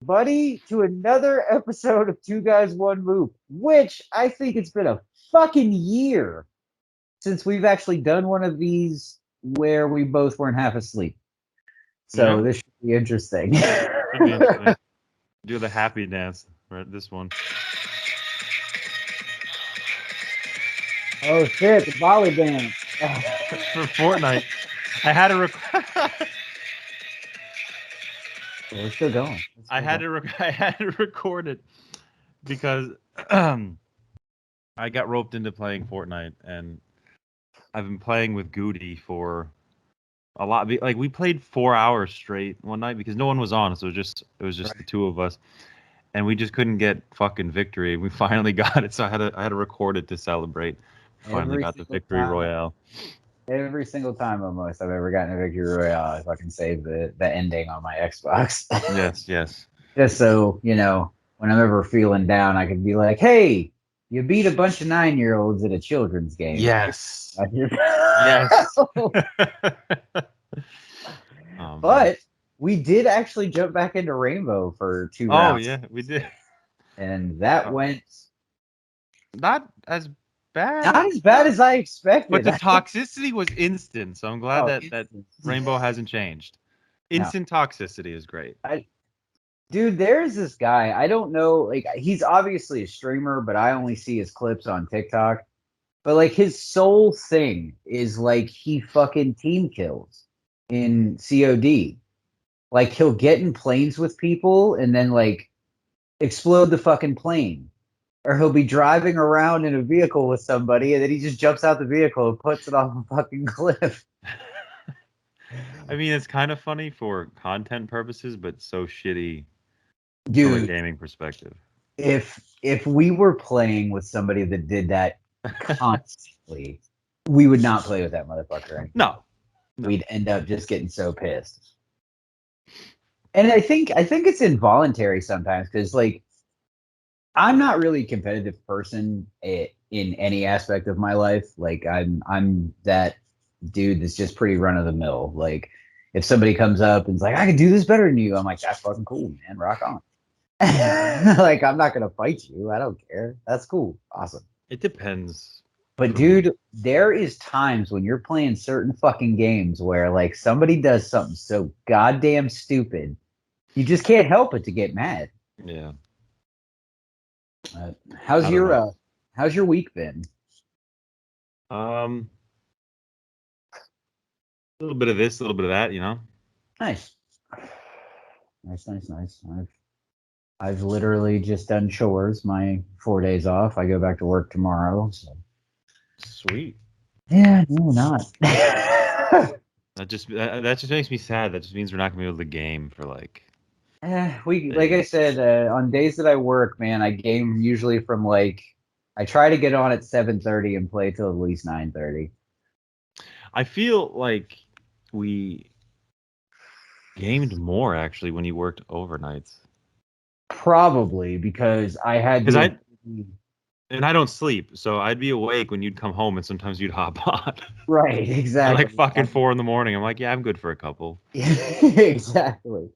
buddy, to another episode of Two Guys One Move, which I think it's been a fucking year since we've actually done one of these where we both weren't half asleep. So Yeah. this should be interesting. Should be interesting. Do the happy dance, right? This one. Oh shit, the volley dance. For Fortnite. I had to We're still going. I had to record it because I got roped into playing Fortnite, and I've been playing with Goody for a lot. Like, we played 4 hours straight one night because no one was on, so it was just the two of us, and we just couldn't get fucking victory. We finally got it, so I had to record it to celebrate. Finally got the victory royale. Every single time almost I've ever gotten a victory royale, I fucking save the ending on my Xbox. Yes. Just so, when I'm ever feeling down, I can be like, hey, you beat a bunch of 9-year-olds at a children's game. Yes. Yes. But we did actually jump back into Rainbow for 2 rounds. Oh, yeah, we did. And that went not as bad. Not as bad as I expected. But the toxicity was instant, so I'm glad that Rainbow hasn't changed. Instant toxicity is great. Dude, there's this guy. I don't know. Like, he's obviously a streamer, but I only see his clips on TikTok. But, like, his sole thing is, like, he fucking team kills in COD. Like, he'll get in planes with people and then, like, explode the fucking plane. Or he'll be driving around in a vehicle with somebody, and then he just jumps out the vehicle and puts it off a fucking cliff. I mean, it's kind of funny for content purposes, but so shitty from a gaming perspective. If we were playing with somebody that did that constantly, we would not play with that motherfucker anymore. No. We'd end up just getting so pissed. And I think it's involuntary sometimes because, like, I'm not really a competitive person in any aspect of my life. Like, I'm that dude that's just pretty run of the mill. Like, if somebody comes up and is like, I can do this better than you, I'm like, that's fucking cool, man. Rock on. Like, I'm not gonna fight you. I don't care. That's cool. Awesome. It depends. But dude, there is times when you're playing certain fucking games where, like, somebody does something so goddamn stupid, you just can't help it to get mad. Yeah. How's your week been? A little bit of this, a little bit of that, Nice. I've literally just done chores. My 4 days off. I go back to work tomorrow. So. Sweet. Yeah, no, not. that just makes me sad. That just means we're not gonna be able to game for like. Like I said, on days that I work, man, I game usually from like. I try to get on at 7:30 and play till at least 9:30. I feel like we gamed more actually when you worked overnights. Probably because I had. And I don't sleep, so I'd be awake when you'd come home, and sometimes you'd hop on. Right, exactly. Like fucking 4 a.m. I'm like, yeah, I'm good for a couple. Exactly.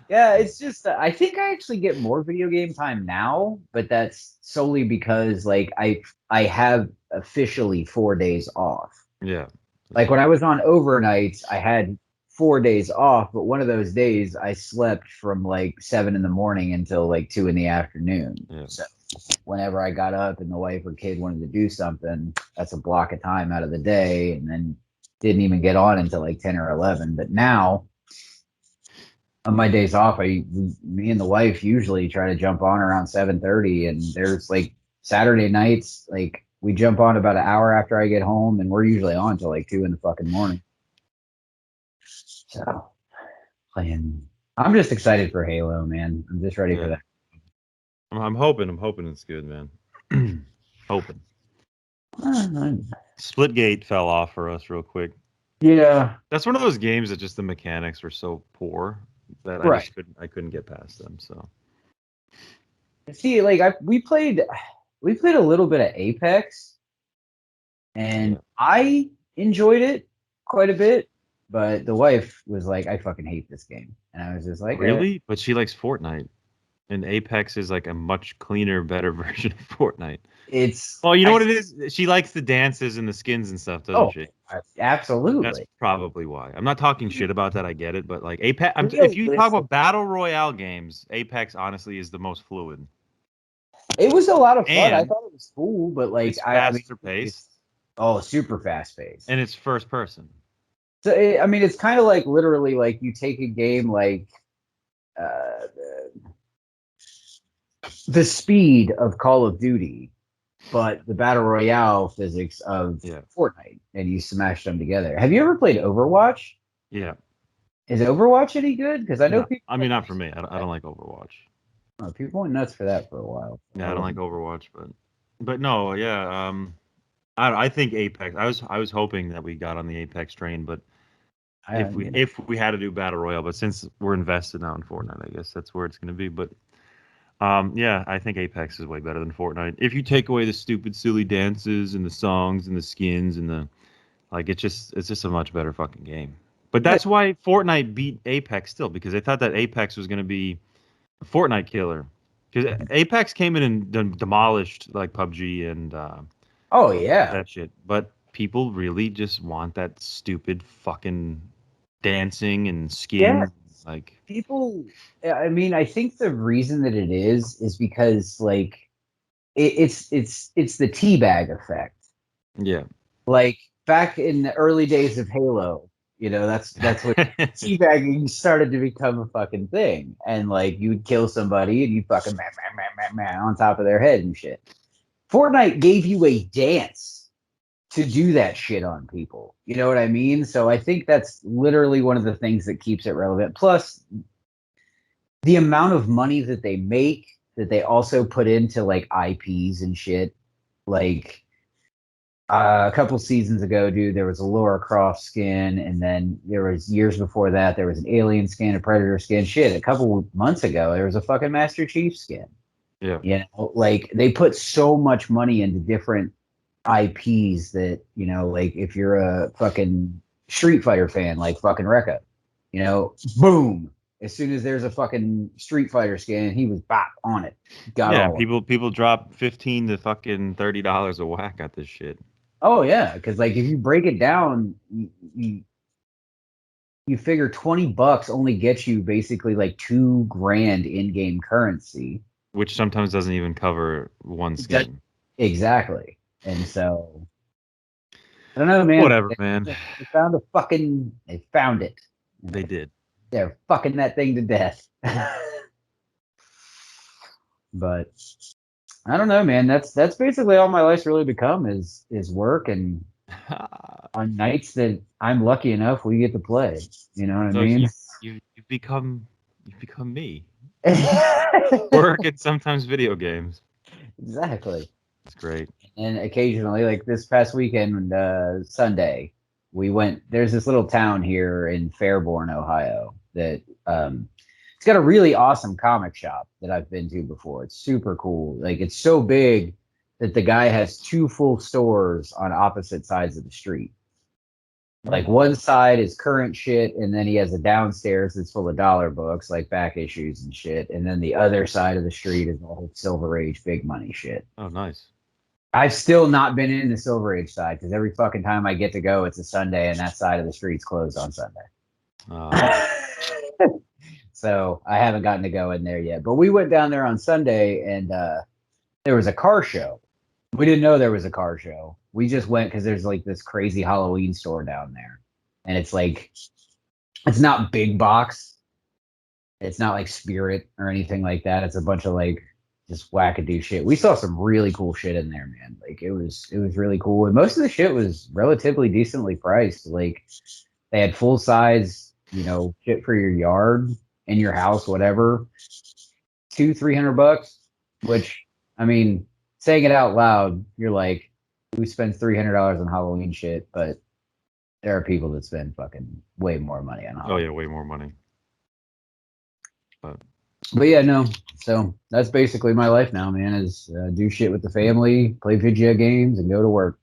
Yeah, it's just I think I actually get more video game time now, but that's solely because like I have officially 4 days off. Yeah. Like when I was on overnights, I had 4 days off, but one of those days I slept from like 7 in the morning until like 2 in the afternoon. Yeah. So whenever I got up and the wife or kid wanted to do something, that's a block of time out of the day, and then didn't even get on until like 10 or 11. But now on my days off, me and the wife usually try to jump on around 7:30, and there's like Saturday nights, like we jump on about an hour after I get home, and we're usually on till like 2 in the fucking morning. So playing, I'm just excited for Halo, man. I'm just ready for that. I'm hoping it's good, man. Hoping. Splitgate fell off for us real quick. Yeah, that's one of those games that just the mechanics were so poor that I couldn't get past them. So see, like we played a little bit of Apex, and I enjoyed it quite a bit. But the wife was like, "I fucking hate this game," and I was just like, "Really?" But she likes Fortnite. And Apex is like a much cleaner, better version of Fortnite. It's Well, you know I what it is? She likes the dances and the skins and stuff, doesn't oh she? That's absolutely probably why. I'm not talking shit about that. I get it, but like Apex, if you talk realistic. about battle royale games, Apex honestly is the most fluid, It was a lot of fun. I and thought it was cool, but like it's I mean, faster paced, it's super fast paced. and it's first person. So I mean, it's kind of like literally like you take a game like uh, the speed of Call of Duty, but the battle royale physics of Yeah, Fortnite, and you smash them together. Have you ever played Overwatch? yeah. Is Overwatch any good? Because I know No, people I mean not for me. I don't like Overwatch. people went nuts for that for a while. Yeah, I don't like Overwatch, but no, yeah. I think Apex. I was hoping that we got on the Apex train, but I, if we had to do battle royale, but since we're invested now in Fortnite, I guess that's where it's going to be. But yeah, I think Apex is way better than Fortnite. If you take away the stupid, silly dances and the songs and the skins and the like, it's just a much better fucking game. But yeah, that's why Fortnite beat Apex still because they thought that Apex was going to be a Fortnite killer. Because Apex came in and demolished like PUBG and oh yeah, that shit. But people really just want that stupid fucking dancing and yeah. skin. Like, People, I mean, I think the reason that it is because like it's the teabag effect. yeah. Like back in the early days of Halo, that's when teabagging started to become a fucking thing, and like you would kill somebody and you fucking on top of their head and shit. Fortnite gave you a dance to do that shit on people. You know what I mean? So I think that's literally one of the things that keeps it relevant. Plus, the amount of money that they make that they also put into like IPs and shit. Like a couple seasons ago, dude, there was a Laura Croft skin, and then there was years before that, there was an Alien skin, a Predator skin. Shit, a couple months ago, there was a fucking Master Chief skin. Yeah. You know, like they put so much money into different IPs that like if you're a fucking Street Fighter fan, like fucking Rekka, boom. As soon as there's a fucking Street Fighter skin, he was bop on it. Got Yeah, all of it. people drop 15 to fucking $30 a whack at this shit. Oh yeah, because like if you break it down, you figure $20 only gets you basically like 2 grand in-game currency. Which sometimes doesn't even cover one That, skin. exactly. And so I don't know, man. Whatever, man. They found they found it. And They did. they're fucking that thing to death. But I don't know, man. That's basically all my life's really become is work, and on nights that I'm lucky enough we get to play. You know what I So mean? you've become me. Work and sometimes video games. Exactly. It's great. And occasionally, like this past weekend, Sunday, we went. There's this little town here in Fairborn, Ohio, that it's got a really awesome comic shop that I've been to before. It's super cool. Like it's so big that the guy has 2 full stores on opposite sides of the street. Like Mm. one side is current shit, and then he has a downstairs that's full of dollar books, like back issues and shit. And then the other side of the street is all Silver Age big money shit. Oh, nice. I've still not been in the Silver Age side because every fucking time I get to go, it's a Sunday, and that side of the street's closed on Sunday. Uh, So I haven't gotten to go in there yet. But we went down there on Sunday, and there was a car show. We didn't know there was a car show. We just went because there's like this crazy Halloween store down there, and it's like it's not big box. It's not like Spirit or anything like that. It's a bunch of like just wackadoo shit. We saw some really cool shit in there, man. Like it was really cool, and most of the shit was relatively decently priced. Like they had full size, shit for your yard in your house, whatever, 200-300 bucks. Which I mean, saying it out loud, you're like, who spends $300 on Halloween shit? But there are people that spend fucking way more money on oh Halloween. yeah, way more money. But But yeah, no. So that's basically my life now, man. Is do shit with the family, play video games, and go to work.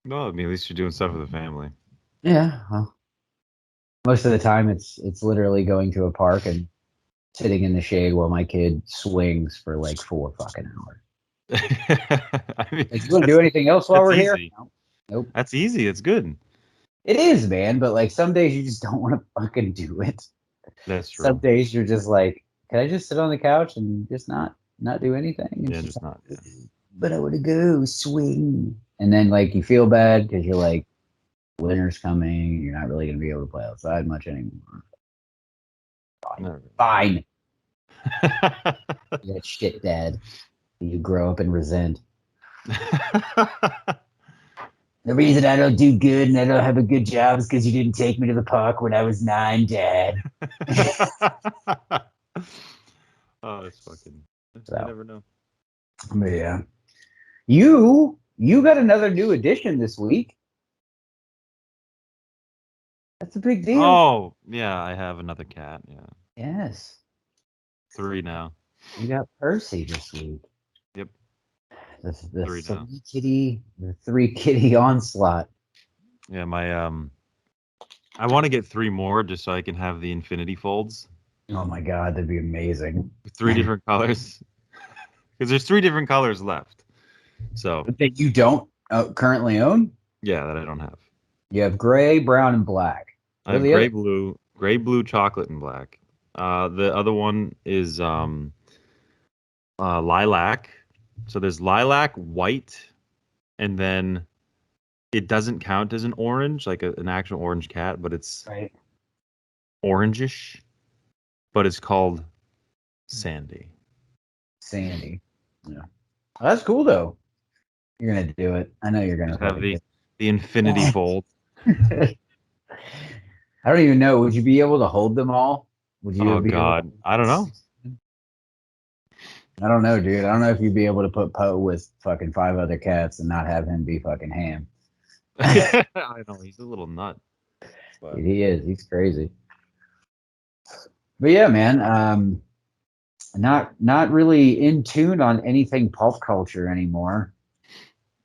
no, I mean at least you're doing stuff with the family. Yeah. Well, most of the time, it's literally going to a park and sitting in the shade while my kid swings for like 4 fucking hours. I mean, Like, you want to do anything else while that's we're here? easy. No. Nope. That's easy. It's good. It is, man, but like some days you just don't want to fucking do it. That's Some true. days you're just like, can I just sit on the couch and just not do anything? It's Yeah, just just like, not. Yeah. but I want to go swing. And then like you feel bad because you're like, winter's coming. You're not really gonna be able to play outside much anymore. Fine. Never. Fine. That shit, Dad. You grow up and resent. The reason I don't do good and I don't have a good job is because you didn't take me to the park when I was 9, Dad. Oh, it's fucking. You So, never know. but yeah, you got another new addition this week. That's a big deal. Oh, yeah, I have another cat. Yeah, Yes, 3 now. you got Percy this week. Yep, The 3 now. the 3 kitty onslaught. Yeah, I want to get 3 more just so I can have the infinity folds Oh my God, that'd be amazing. with 3 different colors. Because there's 3 different colors left. So That you don't currently own. yeah, that I don't have. You have gray, brown, and black. I What are have the other? gray, blue, chocolate, and black. The other one is lilac. So there's lilac, white, and then it doesn't count as an orange, like an actual orange cat, but it's Right. orangish. But it's called Sandy. Sandy. Yeah. Well, that's cool though. You're gonna do it. I know you're gonna Just have fucking do the infinity fold. it. I don't even know. Would you be able to hold them all? Would you Oh be able God, I don't know. I don't know, dude. I don't know if you'd be able to put Poe with fucking 5 other cats and not have him be fucking ham. I know he's a little nut, but He is. He's crazy. But yeah, man. Not really in tune on anything pulp culture anymore.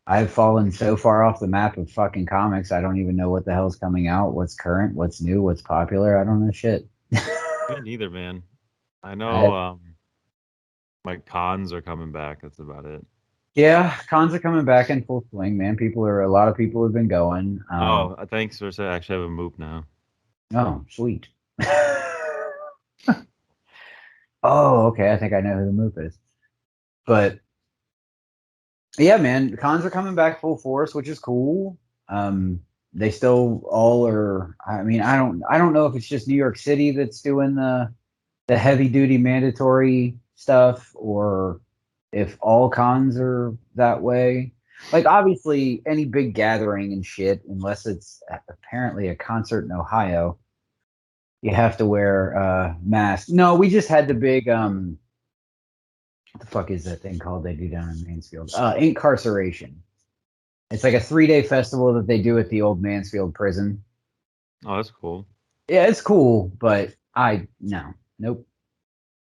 I've fallen so far off the map of fucking comics. I don't even know what the hell's coming out, what's current, what's new, what's popular. I don't know shit. me neither, man. I I, know my cons are coming back. That's about it. yeah, cons are coming back in full swing, man. A lot of people have been going. Oh, thanks for saying. I actually have a move now. Oh, sweet. Oh, okay. I think I know who the move is. But yeah, man, cons are coming back full force, which is cool. They still all are. I mean, I don't know if it's just New York City that's doing the heavy duty mandatory stuff or if all cons are that way. Like obviously any big gathering and shit, unless it's apparently a concert in Ohio, you have to wear masks. No, we just had the big what the fuck is that thing called they do down in Mansfield? Incarceration. It's like a 3-day festival that they do at the old Mansfield prison. Oh, that's cool. Yeah, it's cool, but nope.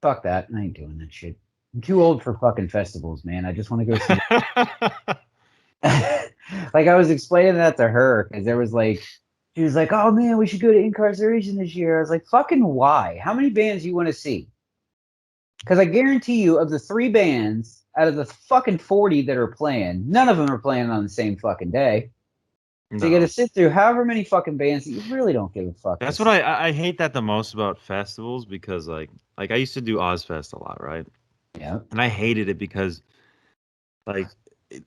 Fuck that. I ain't doing that shit. I'm too old for fucking festivals, man. I just want to go see. Like I was explaining that to her because there was like, she was like, "Oh man, we should go to Incarceration this year." I was like, "Fucking why? How many bands you want to see?" Because I guarantee you, of the 3 bands out of the fucking 40 that are playing, none of them are playing on the same fucking day. So you got to No, sit through however many fucking bands that you really don't give a fuck to that's what see. I hate that the most about festivals because like I used to do Ozfest a lot, right? Yeah. And I hated it because like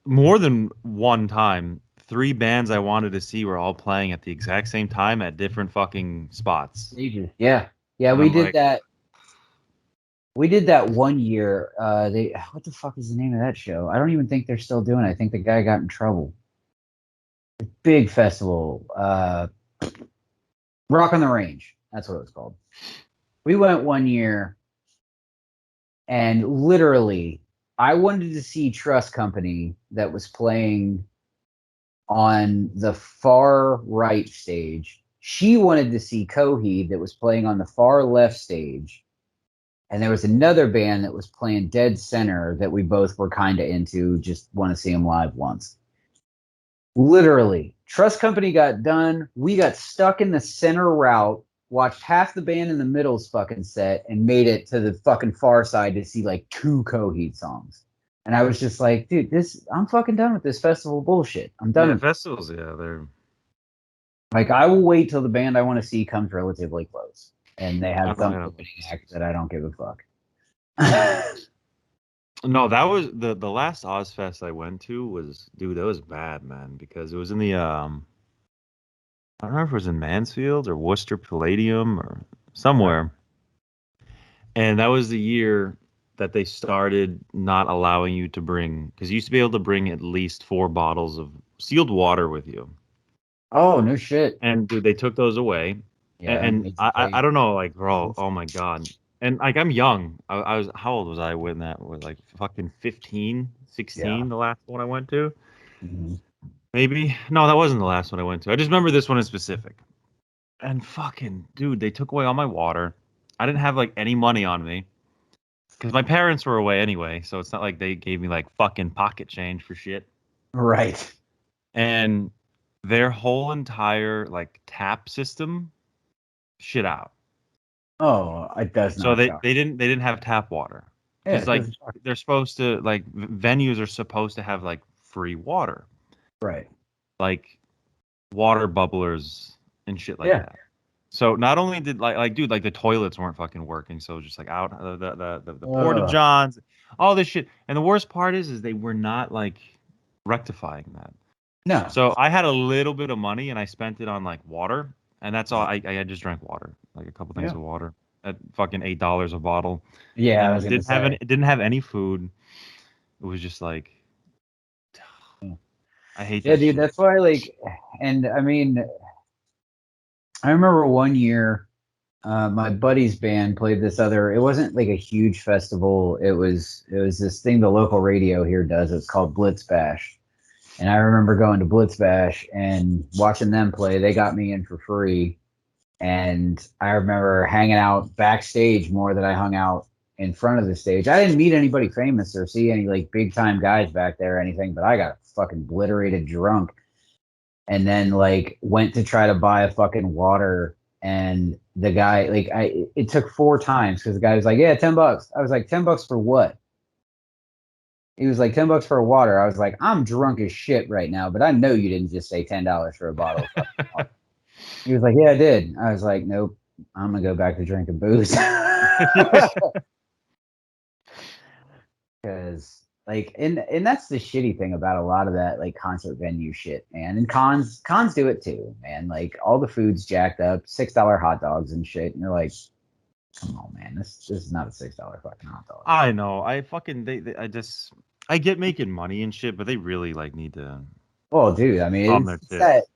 more than one time, 3 bands I wanted to see were all playing at the exact same time at different fucking spots. Ages. Yeah. Yeah, And we I'm did like, that. We did that one year. They what the fuck is the name of that show? I don't even think they're still doing it. I think the guy got in trouble. Big festival. Rock on the Range. That's what it was called. We went one year and literally I wanted to see Trust Company that was playing on the far right stage. She wanted to see Coheed that was playing on the far left stage. And there was another band that was playing dead center that we both were kind of into, just want to see them live once. Literally, Trust Company got done. We got stuck in the center route. watched half the band in the middle's fucking set, and made it to the fucking far side to see like 2 Coheed songs. And I was just like, dude, I'm fucking done with this festival bullshit. I'm done Yeah, with it. festivals. Yeah, they're. Like, I will wait till the band I want to see comes relatively close, and they I have don't some hit on opening act festivals. that I don't give a fuck. No, that was the last Ozfest I went to was, dude, that was bad, man, because it was in the I don't know if it was in Mansfield or Worcester Palladium or somewhere. And that was the year that they started not allowing you to bring, because you used to be able to bring at least 4 bottles of sealed water with you. Oh, no shit. And dude, they took those away. Yeah, that And makes you I pay. don't know, like, bro, oh my God. And like, I'm young. I was, how old was I when that was, like fucking 15, Yeah. 16, the last one I went to? Mhm. Maybe. No, that wasn't the last one I went to. I just remember this one in specific. And fucking, dude, they took away all my water. I didn't have like any money on me because my parents were away anyway. So it's not like they gave me like fucking pocket change for shit. Right. And their whole entire like tap system shit out. Oh, it does So not they, shock. they didn't have tap water Yeah, because it like doesn't shock. they're supposed to like venues are supposed to have like free water, Right. like water bubblers and shit like Yeah. that. So not only did like dude, like the toilets weren't fucking working, so just like out the porta Ugh. johns, all this shit. And the worst part is they were not like rectifying that. No. So I had a little bit of money and I spent it on like water, and that's all. I just drank water, like a couple things Yeah. of water at fucking $8 a bottle, Yeah, I was and gonna say. didn't have any food. It was just like Yeah, I hate yeah, that dude. shit. That's why, like, and I mean, I remember one year, my buddy's band played this other. It wasn't like a huge festival. It was this thing the local radio here does. It's called Blitz Bash. And I remember going to Blitz Bash and watching them play. They got me in for free. And I remember hanging out backstage more than I hung out in front of the stage. I didn't meet anybody famous or see any like big time guys back there or anything, but I got fucking obliterated drunk and then like went to try to buy a fucking water. And the guy, like, it took 4 times because the guy was like, yeah, $10. I was like, $10 for what? He was like, $10 for a water. I was like, I'm drunk as shit right now, but I know you didn't just say $10 for a bottle of fucking water. He was like, yeah, I did. I was like, nope, I'm gonna go back to drinking booze. Because like, and that's the shitty thing about a lot of that like concert venue shit, man. And cons do it too, man. Like all the food's jacked up, $6 hot dogs and shit. And you're like, come on, man, this is not a $6 fucking hot dog. I know. I fucking I get making money and shit, but they really like need to Well, dude, I mean, calm their it's tits.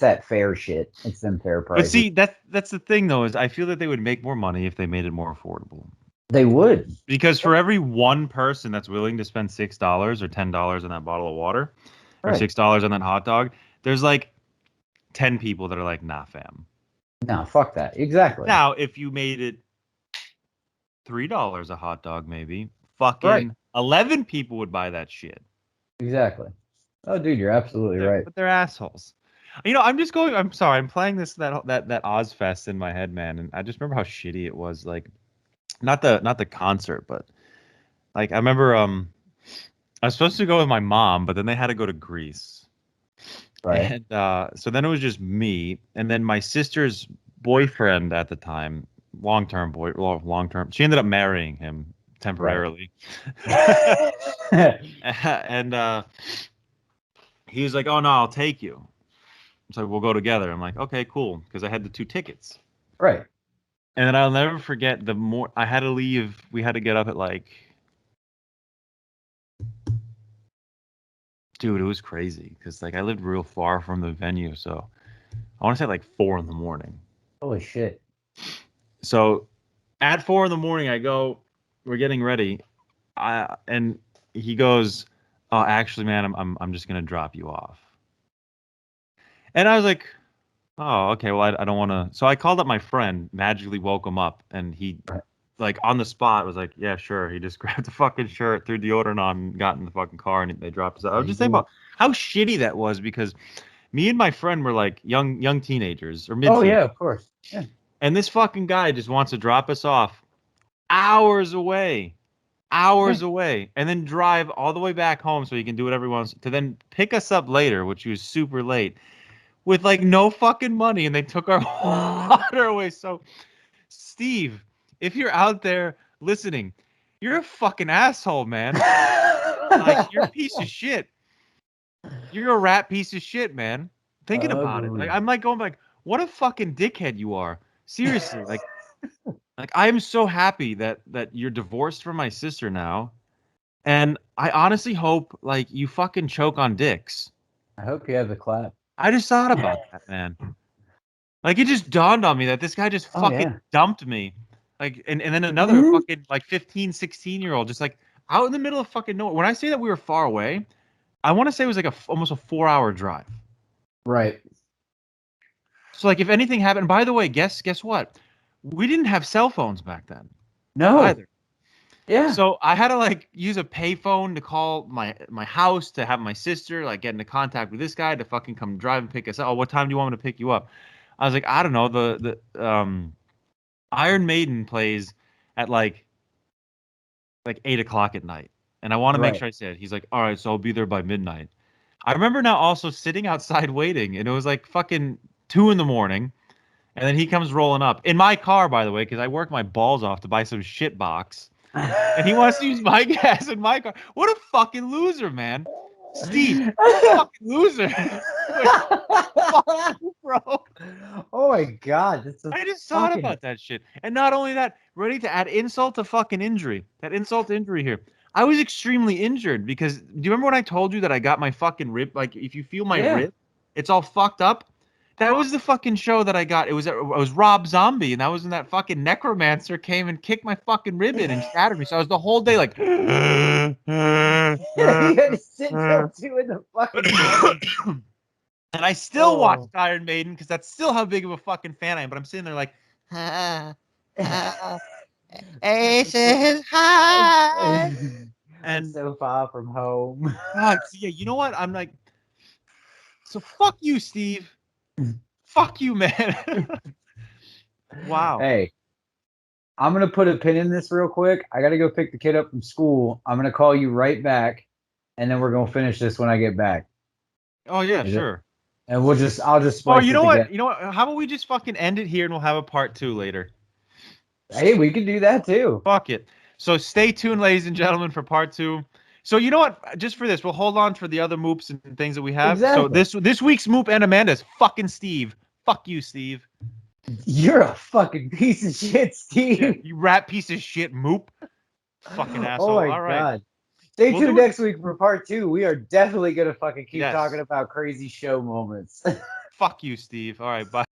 that fair shit. It's them fair But prices. see, that's the thing though, is I feel that they would make more money if they made it more affordable. They would. Because for every one person that's willing to spend $6 or $10 on that bottle of water, or Right. $6 on that hot dog, there's like 10 people that are like, nah, fam. No, fuck that. Exactly. Now, if you made it $3 a hot dog, maybe Right. fucking 11 people would buy that shit. Exactly. Oh, dude, you're absolutely right. But they're assholes. You know, I'm just going. I'm sorry. I'm playing that Ozfest in my head, man, and I just remember how shitty it was. Like, not the concert, but like I remember I was supposed to go with my mom, but then they had to go to Greece, Right. and so then it was just me, and then my sister's boyfriend at the time, long term. She ended up marrying him Right. temporarily, and he was like, "Oh no, I'll take you." So we'll go together. I'm like, okay, cool, because I had the 2 tickets. Right. And then I'll never forget the more I had to leave. We had to get up at like, dude, it was crazy because like I lived real far from the venue, so I want to say like 4 in the morning. Holy shit. So at 4 in the morning, I go, we're getting ready, and he goes, oh, actually, man, I'm just gonna drop you off. And I was like, oh, okay, well, I don't want to. So I called up my friend, magically woke him up, and he Right. like on the spot was like, yeah, sure. He just grabbed the fucking shirt, threw deodorant on, got in the fucking car, and they dropped us out. I was just thinking about how shitty that was because Me and my friend were like young teenagers or Oh mid-teen, yeah, of course. Yeah. and this fucking guy just wants to drop us off hours away, hours away, and then drive all the way back home so he can do whatever he wants to then pick us up later, which was super late, with like no fucking money, and they took our water away. So, Steve, if you're out there listening, you're a fucking asshole, man. Like you're a piece of shit. You're a rat piece of shit, man. Thinking about it, like Ugly. I'm like going like, what a fucking dickhead you are. Seriously, like I am so happy that you're divorced from my sister now, and I honestly hope like you fucking choke on dicks. I hope you have the clap. I just thought about that, man. Like it just dawned on me that this guy just Oh fucking yeah. dumped me. Like and then another Mhm. fucking like 15, 16-year-old just like out in the middle of fucking nowhere. When I say that we were far away, I want to say it was like almost a 4-hour drive. Right. So like if anything happened, by the way, guess what? We didn't have cell phones back then No. either. Yeah. So I had to like use a payphone to call my house to have my sister like get into contact with this guy to fucking come drive and pick us up. Oh, what time do you want me to pick you up? I was like, I don't know. The Iron Maiden plays at like 8 o'clock at night, and I want to make Right. sure I say it. He's like, all right, so I'll be there by midnight. I remember now also sitting outside waiting, and it was like fucking 2 in the morning. And then he comes rolling up in my car, by the way, because I worked my balls off to buy some shit box. And he wants to use my gas in my car. What a fucking loser, man. Steve, what a fucking loser. Wait, fuck you, bro. Oh my god, that's a I just thought fucking about that shit. And not only that, ready to add insult to fucking injury. That insult to injury here. I was extremely injured because do you remember when I told you that I got my fucking rib? Like, if you feel my yeah. rib, it's all fucked up. That was the fucking show that I got. It was Rob Zombie, and that was when that fucking necromancer came and kicked my fucking rib in and shattered me. So I was the whole day like, You had to sit till 2 in the fucking morning. and I still watched Oh. Iron Maiden because that's still how big of a fucking fan I am. But I'm sitting there like, Aces high. I'm And so far from home. God, so yeah, you know what? I'm like, so fuck you, Steve. Fuck you, man. Wow. Hey, I'm gonna put a pin in this real quick. I gotta go pick the kid up from school. I'm gonna call you right back, and then we're gonna finish this when I get back. Oh yeah, Is it? sure. And I'll just Or splice you it know what? together. You know what? How about we just fucking end it here and we'll have a part 2 later. Hey, we can do that too. Fuck it. So stay tuned, ladies and gentlemen, for part 2. So you know what? Just for this, we'll hold on for the other moops and things that we have. So Exactly. this week's moop and Amanda's fucking Steve. Fuck you, Steve. You're a fucking piece of shit, Yeah, Steve. you rat piece of shit moop. Fucking Oh asshole. my All right. god. Stay We'll tuned do it. next week for part 2. We are definitely gonna fucking keep talking Yes. about crazy show moments. Fuck you, Steve. All right. Bye.